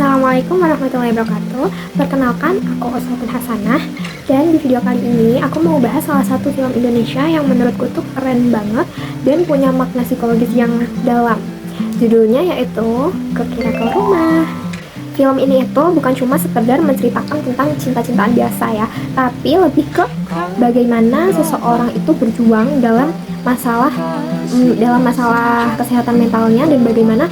Assalamualaikum warahmatullahi wabarakatuh. Perkenalkan, aku Oswatun Hasanah. Dan di video kali ini aku mau bahas salah satu film Indonesia yang menurutku tuh keren banget dan punya makna psikologis yang dalam. Judulnya yaitu Kukira Kau Rumah. Film ini itu bukan cuma sekedar menceritakan tentang cinta-cintaan biasa ya, tapi lebih ke bagaimana seseorang itu berjuang dalam masalah kesehatan mentalnya, dan bagaimana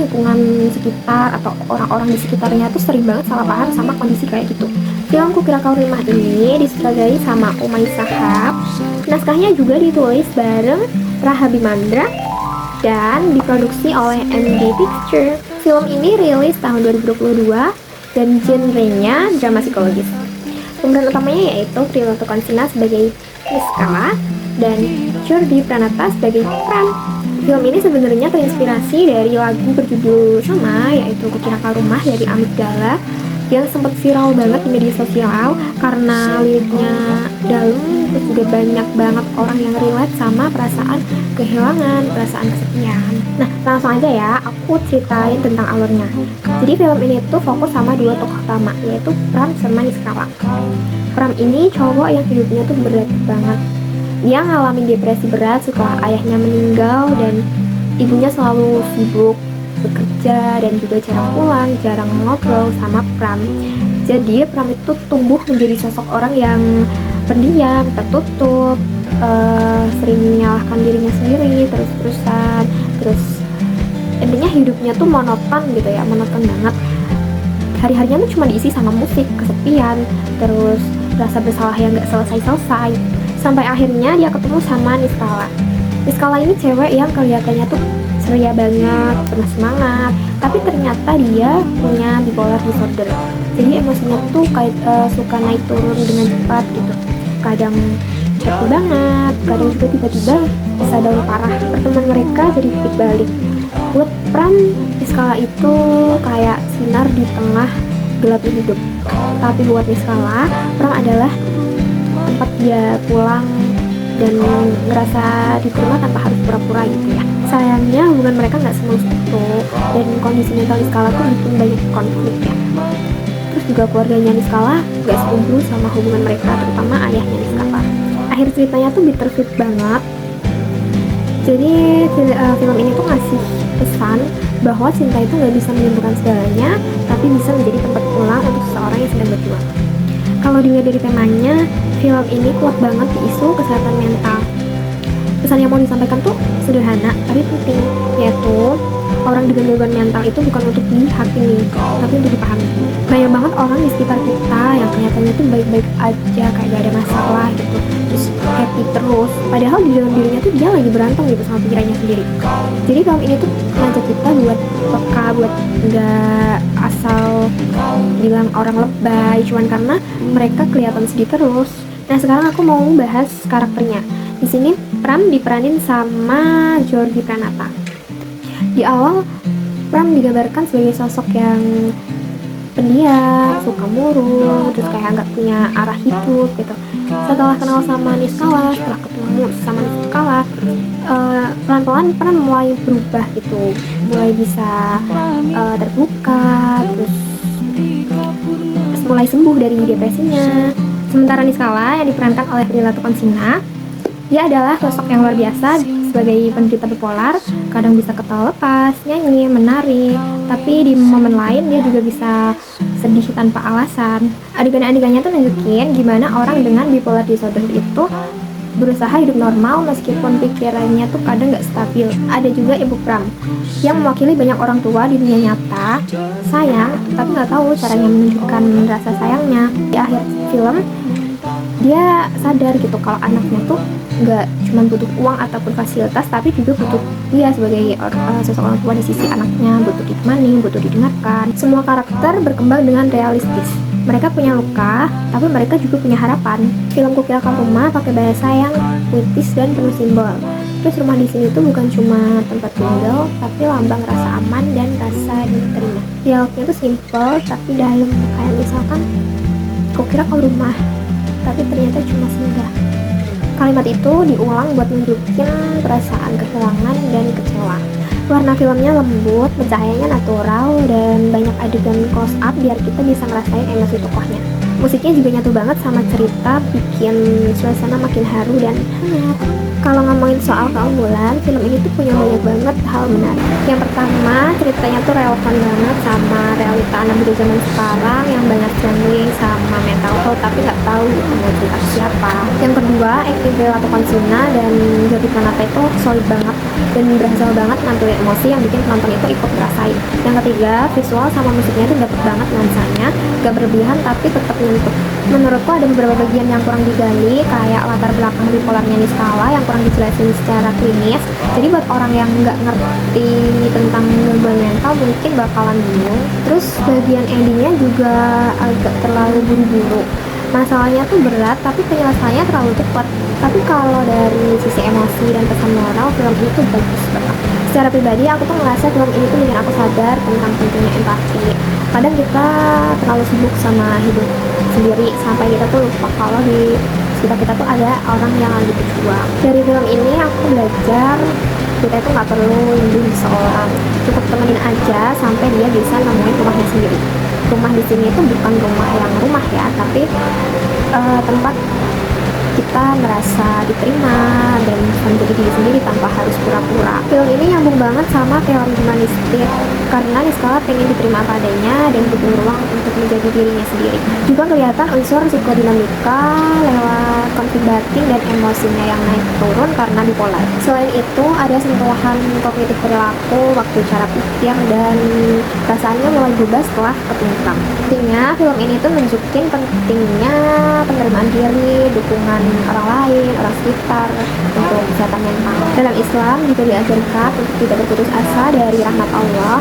lingkungan sekitar atau orang-orang di sekitarnya tuh sering banget salah paham sama kondisi kayak gitu. Film Kukira Kau Rumah ini disutradarai sama Umay Shahab. Naskahnya juga ditulis bareng Raha Bimandra dan diproduksi oleh MG Picture. Film ini rilis tahun 2022 dan genrenya drama psikologis. Pemeran utamanya yaitu Prilly Latuconsina sebagai Niskala dan Jordi Pranata sebagai Pram. Film ini sebenarnya terinspirasi dari lagu berjudul sama, yaitu Kukira Kau Rumah dari Amigdala, yang sempat viral banget di media sosial karena liriknya dalam, terus juga banyak banget orang yang relate sama perasaan kehilangan, perasaan kesepian. Nah, langsung aja ya, aku ceritain tentang alurnya. Jadi film ini tuh fokus sama dua tokoh utama, yaitu Pram sama Niskala. Pram ini cowok yang hidupnya tuh berat banget. Dia ngalamin depresi berat setelah ayahnya meninggal dan ibunya selalu sibuk bekerja dan juga jarang ngobrol sama Pram. Jadi Pram itu tumbuh menjadi sosok orang yang pendiam, tertutup, sering menyalahkan dirinya sendiri terus-terusan. Terus intinya hidupnya tuh monoton gitu ya, monoton banget. Hari-harinya tuh cuma diisi sama musik, kesepian, terus rasa bersalah yang gak selesai-selesai. Sampai akhirnya dia ketemu sama Niskala. Niskala ini cewek yang kelihatannya tuh ceria banget, penuh semangat, tapi ternyata dia punya bipolar disorder. Jadi emosinya tuh kayak suka naik turun dengan cepat gitu. Kadang happy banget, kadang juga tiba-tiba bisa down parah. Pertemuan mereka jadi titik balik. Buat Pram, Niskala itu kayak sinar di tengah gelapnya hidup. Tapi buat Niskala, Pram adalah tempat dia pulang dan ngerasa diterima tanpa harus pura-pura gitu ya. Sayangnya hubungan mereka nggak semulus itu, dan kondisi mental Niskala tuh bikin banyak konflik ya. Terus juga keluarganya Niskala nggak setuju sama hubungan mereka, terutama ayahnya Niskala. Akhir ceritanya tuh bittersweet banget. Jadi film ini tuh ngasih pesan bahwa cinta itu nggak bisa menyembuhkan segalanya, tapi bisa menjadi tempat pulang untuk seseorang yang sedang berjuang. Kalau dilihat dari temanya, film ini kuat banget di isu kesehatan mental. Pesan yang mau disampaikan tuh sederhana tapi penting, yaitu orang dengan gangguan mental itu bukan untuk dihakimi, tapi untuk dipahami. Banyak banget orang di sekitar kita yang kelihatannya tuh baik-baik aja, kayak gak ada masalah gitu, terus happy terus, padahal di dalam dirinya tuh dia lagi berantem gitu sama pikirannya sendiri. Jadi film ini tuh ngajak kita buat peka, buat gak asal bilang orang lebay cuman karena mereka kelihatan sedih terus. Nah, sekarang aku mau bahas karakternya. Di sini Pram diperanin sama Jordi Pranata. Di awal Pram digambarkan sebagai sosok yang pendiam, suka murung, terus kayak nggak punya arah hidup gitu. Setelah kenal sama Niskala, setelah ketemu sama Niskala, pelan-pelan Pram mulai berubah gitu, mulai bisa terbuka, terus mulai sembuh dari depresinya. Sementara Niskala yang diperankan oleh Prilly Latuconsina, dia adalah sosok yang luar biasa sebagai penderita bipolar. Kadang bisa ketawa lepas, nyanyi, menari, tapi di momen lain dia juga bisa sedih tanpa alasan. Adegan-adegannya tuh nunjukin gimana orang dengan bipolar disorder itu berusaha hidup normal meskipun pikirannya tuh kadang gak stabil. Ada juga Ibu Pram yang mewakili banyak orang tua di dunia nyata, sayang tapi gak tahu caranya menunjukkan rasa sayangnya. Di akhir film dia sadar gitu kalau anaknya tuh nggak cuma butuh uang ataupun fasilitas, tapi juga butuh dia sebagai sosok orang tua di sisi anaknya, butuh ditemani, butuh didengarkan. Semua karakter berkembang dengan realistis. Mereka punya luka, tapi mereka juga punya harapan. Film Kukira Kau Rumah pakai bahasa yang puitis dan penuh simbol. Terus rumah di sini tuh bukan cuma tempat tinggal, tapi lambang rasa aman dan rasa diterima. Dialognya tuh simple tapi dalam, kayak misalkan Kukira Kau Rumah, tapi ternyata cuma singgah. Kalimat itu diulang buat nunjukin perasaan kehilangan dan kecewa. Warna filmnya lembut, pencahayanya natural, dan banyak adegan close up biar kita bisa ngerasain emosi tokohnya. Musiknya juga nyatu banget sama cerita, bikin suasana makin haru dan hangat. Kalau ngomongin soal keunggulan, film ini tuh punya banyak banget hal menarik. Yang pertama, ceritanya tuh relevan banget sama realita anak muda zaman sekarang yang banyak struggling sama mental health tapi nggak tahu mau cerita ke siapa. Yang kedua, akting Bella Konsuna dan Jody Planata itu solid banget dan berhasil banget nampilin emosi yang bikin penonton itu ikut ngerasain. Yang ketiga, visual sama musiknya tuh dapet banget nuansanya, gak berlebihan tapi tetap nyentuh. Menurutku ada beberapa bagian yang kurang digali, kayak latar belakang bipolarnya Niskala yang kurang dijelasin secara klinis. Jadi buat orang yang nggak ngerti tentang gangguan mental mungkin bakalan bingung. Terus bagian endingnya juga agak terlalu buru-buru. Masalahnya tuh berat tapi penyelesaiannya terlalu cepat. Tapi kalau dari sisi emosi dan pesan moral, film itu bagus banget. Secara pribadi aku tuh ngerasa film ini tuh bikin aku sadar tentang pentingnya empati. Kadang kita terlalu sibuk sama hidup sendiri sampai kita tuh lupa kalau di sekitar kita tuh ada orang yang lagi berjuang. Dari film ini aku belajar kita itu nggak perlu nunggu seseorang, cukup temenin aja sampai dia bisa nemuin rumahnya sendiri. Rumah di sini itu bukan rumah yang rumah ya, tapi tempat kita merasa diterima dan menjadi diri sendiri tanpa harus pura-pura. Film ini nyambung banget sama teori humanistik karena Niskala pengen diterima apa adanya dan butuh ruang untuk menjadi dirinya sendiri. Juga kelihatan unsur psikodinamika lewat konflik batin dan emosinya yang naik turun karena bipolar. Selain itu ada sentuhan kognitif perilaku, waktu cara pikir, dan rasanya mulai berubah setelah ketimpangan. Intinya film ini tuh nunjukin pentingnya penerimaan diri, dukungan orang lain, orang sekitar untuk kesehatan mental. Dalam Islam juga diajarkan untuk tidak berputus asa dari rahmat Allah.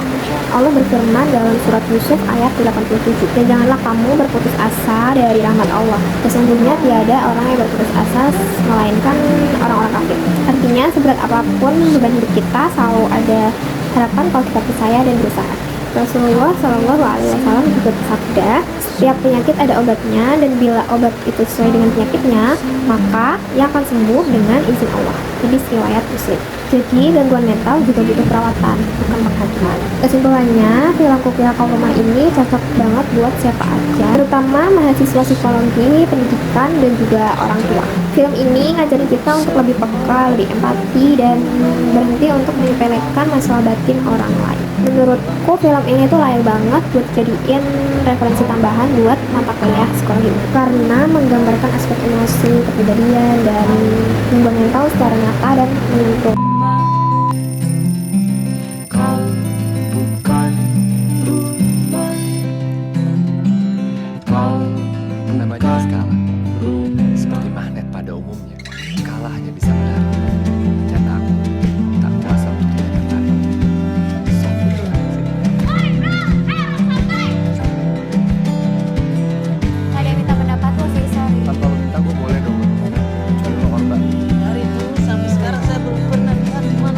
Allah berfirman dalam surat Yusuf ayat 87, dan janganlah kamu berputus asa dari rahmat Allah. Sesungguhnya tiada orang yang berputus asa melainkan orang-orang kafir. Artinya seberat apapun beban hidup kita selalu ada harapan kalau kita percaya dan berusaha. Rasulullah Shallallahu Alaihi Wasallam juga bersabda, setiap penyakit ada obatnya dan bila obat itu sesuai dengan penyakitnya, maka ia akan sembuh dengan izin Allah. Hadis riwayat Muslim. Jadi gangguan mental juga butuh perawatan, bukan penghakiman. Kesimpulannya, film Kukira Kau Rumah ini cocok banget buat siapa aja, terutama mahasiswa psikologi, pendidikan, dan juga orang tua. Film ini ngajarin kita untuk lebih peka, lebih empati, dan berhenti untuk menyepelekan masalah batin orang lain. Menurutku film ini tuh layak banget buat jadiin referensi tambahan buat mata kuliah psikologi karena menggambarkan aspek emosi, kepribadian, dan gangguan mental secara nyata dan menyentuh. Kau bukan rumah, kau namanya skala. Seperti magnet pada umumnya, skala hanya bisa menarik, dan aku tak kuasa untuk tidak tertarik. Ada yang minta pendapat lo sih, sorry. Tanpa lo minta gue boleh dong. Kecuali lo korban. Dari dulu sampai sekarang saya belum pernah lihat gimana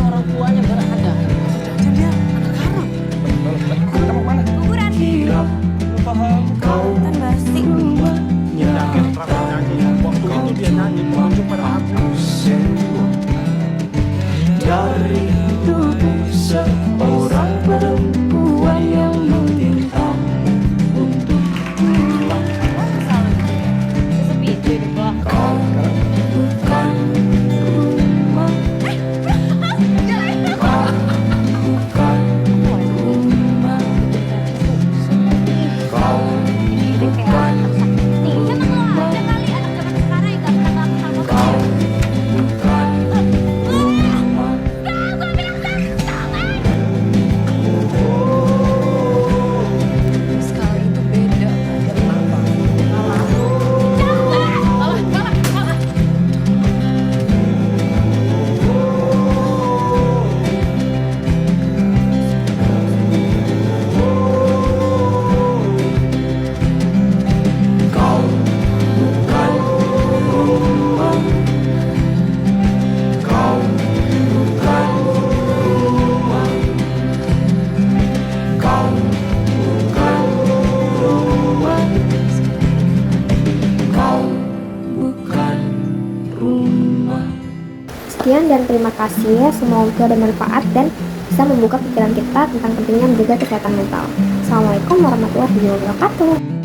Sekian dan terima kasih. Semoga bermanfaat dan bisa membuka pikiran kita tentang pentingnya menjaga kesehatan mental. Assalamualaikum warahmatullahi wabarakatuh.